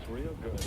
real good.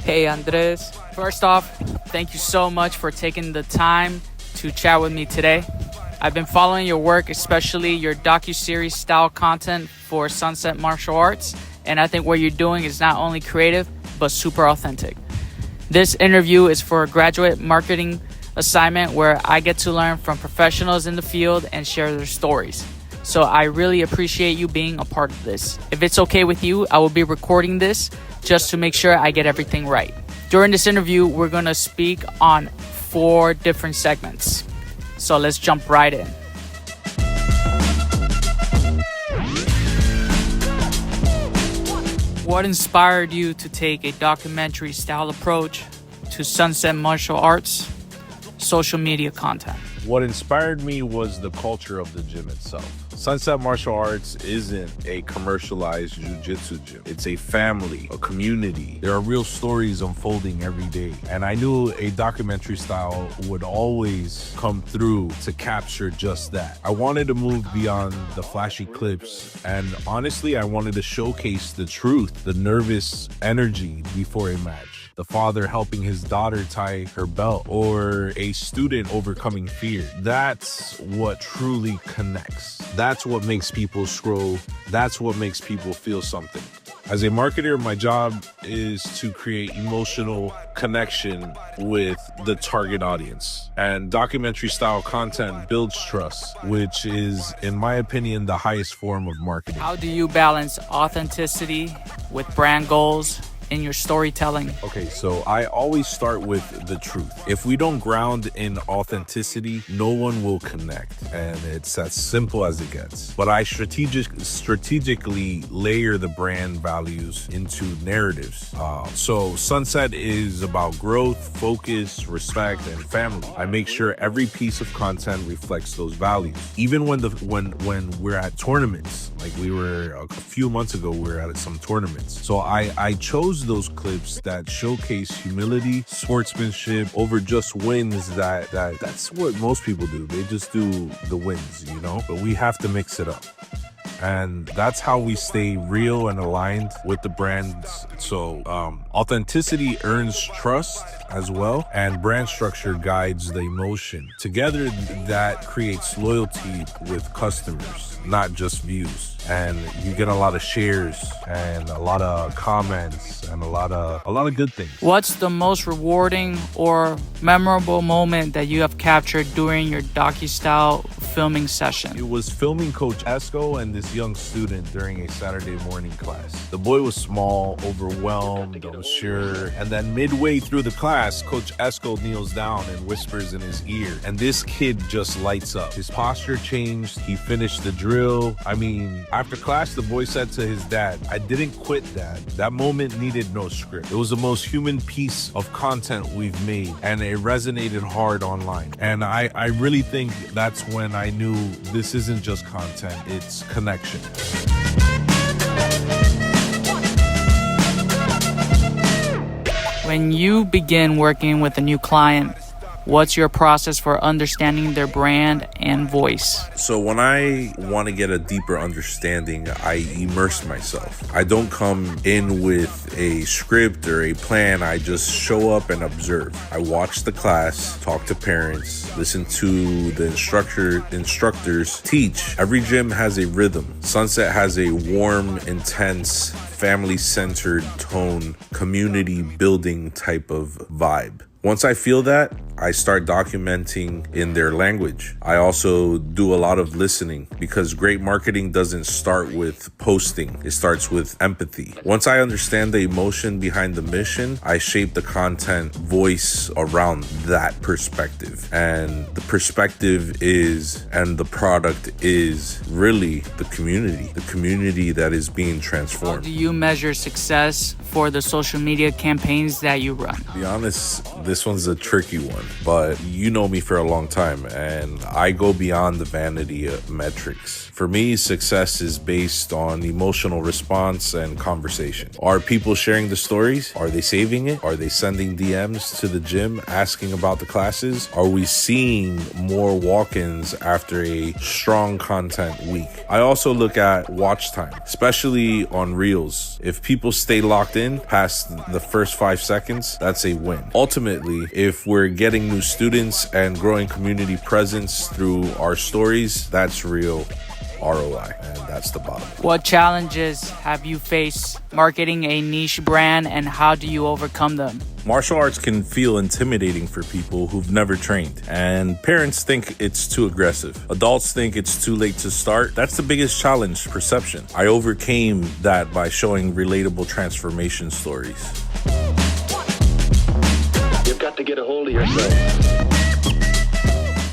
Hey Andres, first off, thank you so much for taking the time to chat with me today. I've been following your work, especially your docu-series style content for Sunset Martial Arts, and I think what you're doing is not only creative, but super authentic. This interview is for a graduate marketing assignment where I get to learn from professionals in the field and share their stories. So I really appreciate you being a part of this. If it's okay with you, I will be recording this just to make sure I get everything right. During this interview, we're going to speak on 4 different segments. So let's jump right in. What inspired you to take a documentary style approach to Sunset Martial Arts social media content? What inspired me was the culture of the gym itself. Sunset Martial Arts isn't a commercialized jiu-jitsu gym. It's a family, a community. There are real stories unfolding every day. And I knew a documentary style would always come through to capture just that. I wanted to move beyond the flashy clips. And honestly, I wanted to showcase the truth, the nervous energy before a match. The father helping his daughter tie her belt, or a student overcoming fear. That's what truly connects. That's what makes people scroll. That's what makes people feel something. As a marketer, my job is to create emotional connection with the target audience. And documentary style content builds trust, which is, in my opinion, the highest form of marketing. How do you balance authenticity with brand goals in your storytelling? Okay, so I always start with the truth. If we don't ground in authenticity, no one will connect, and it's as simple as it gets. But I strategically layer the brand values into narratives. So Sunset is about growth, focus, respect, and family. I make sure every piece of content reflects those values. Even when we're at tournaments, like we were a few months ago, we were at some tournaments. So I chose those clips that showcase humility, sportsmanship over just wins. That's what most people do. They just do the wins, you know? But we have to mix it up. And that's how we stay real and aligned with the brands. So authenticity earns trust as well, and brand structure guides the emotion. Together, that creates loyalty with customers, not just views. And you get a lot of shares and a lot of comments and a lot of good things. What's the most rewarding or memorable moment that you have captured during your docu-style filming session? It was filming Coach Esco and this young student during a Saturday morning class. The boy was small, overwhelmed, unsure, and then midway through the class, Coach Esco kneels down and whispers in his ear, and this kid just lights up. His posture changed. He finished the drill. I mean, after class, the boy said to his dad, "I didn't quit, Dad." That moment needed no script. It was the most human piece of content we've made, and it resonated hard online. And I really think that's when I knew this isn't just content, it's connection. When you begin working with a new client, what's your process for understanding their brand and voice? So when I want to get a deeper understanding, I immerse myself. I don't come in with a script or a plan. I just show up and observe. I watch the class, talk to parents, listen to the instructors teach. Every gym has a rhythm. Sunset has a warm, intense, family-centered tone, community building type of vibe. Once I feel that, I start documenting in their language. I also do a lot of listening because great marketing doesn't start with posting. It starts with empathy. Once I understand the emotion behind the mission, I shape the content voice around that perspective. And the perspective is, and the product is really the community that is being transformed. How do you measure success for the social media campaigns that you run? To be honest, this one's a tricky one, but you know me for a long time and I go beyond the vanity of metrics. For me, success is based on emotional response and conversation. Are people sharing the stories? Are they saving it? Are they sending DMs to the gym asking about the classes? Are we seeing more walk-ins after a strong content week? I also look at watch time, especially on Reels. If people stay locked in past the first 5 seconds, that's a win. Ultimately, if we're getting new students and growing community presence through our stories, that's real ROI, and that's the bottom. What challenges have you faced marketing a niche brand, and how do you overcome them? Martial arts can feel intimidating for people who've never trained, and parents think it's too aggressive. Adults think it's too late to start. That's the biggest challenge, perception. I overcame that by showing relatable transformation stories. You've got to get a hold of yourself.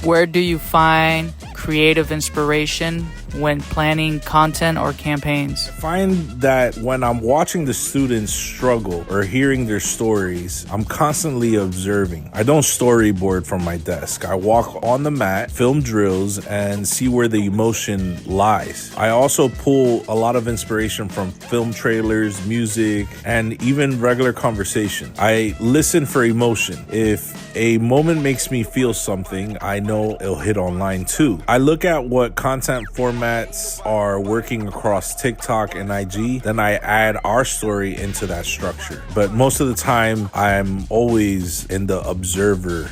Where do you find creative inspiration when planning content or campaigns? Find that when I'm watching the students struggle or hearing their stories, I'm constantly observing. I don't storyboard from my desk. I walk on the mat, film drills, and see where the emotion lies. I also pull a lot of inspiration from film trailers, music, and even regular conversation. I listen for emotion. If a moment makes me feel something, I know it'll hit online too. I look at what content formats are working across TikTok and IG, then I add our story into that structure. But most of the time, I'm always in the observer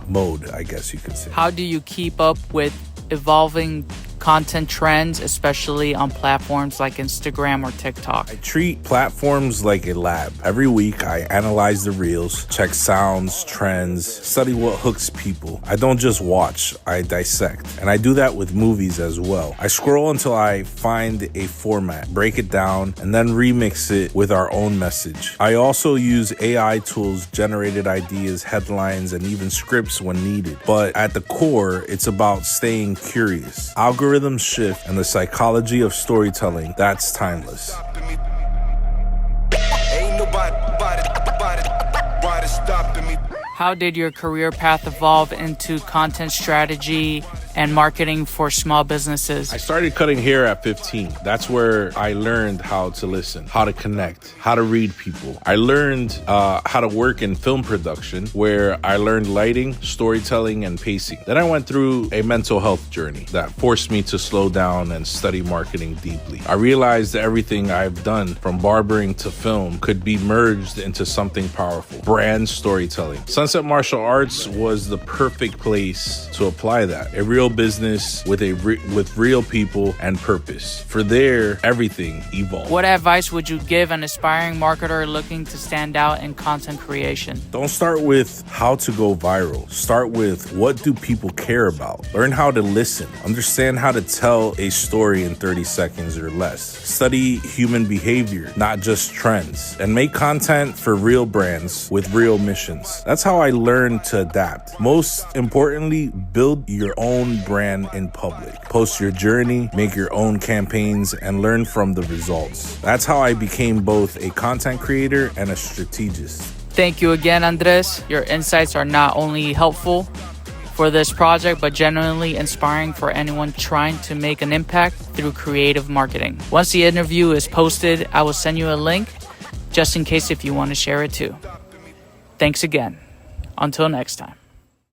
mode, I guess you could say. How do you keep up with evolving content trends, especially on platforms like Instagram or TikTok? I treat platforms like a lab. Every week, I analyze the reels, check sounds, trends, study what hooks people. I don't just watch, I dissect. And I do that with movies as well. I scroll until I find a format, break it down, and then remix it with our own message. I also use AI tools, generated ideas, headlines, and even scripts when needed. But at the core, it's about staying curious. Algorithms shift, and the psychology of storytelling, that's timeless. How did your career path evolve into content strategy and marketing for small businesses? I started cutting hair at 15. That's where I learned how to listen, how to connect, how to read people. I learned how to work in film production, where I learned lighting, storytelling, and pacing. Then I went through a mental health journey that forced me to slow down and study marketing deeply. I realized that everything I've done, from barbering to film, could be merged into something powerful: brand storytelling. Sunset Martial Arts was the perfect place to apply that. A real business with real people and purpose. For there, everything evolved. What advice would you give an aspiring marketer looking to stand out in content creation? Don't start with how to go viral. Start with, what do people care about? Learn how to listen. Understand how to tell a story in 30 seconds or less. Study human behavior, not just trends. And make content for real brands with real missions. That's how I learned to adapt. Most importantly, build your own brand in public. Post your journey, make your own campaigns, and learn from the results. That's how I became both a content creator and a strategist. Thank you again, Andres. Your insights are not only helpful for this project, but genuinely inspiring for anyone trying to make an impact through creative marketing. Once the interview is posted, I will send you a link just in case if you want to share it too. Thanks again. Until next time.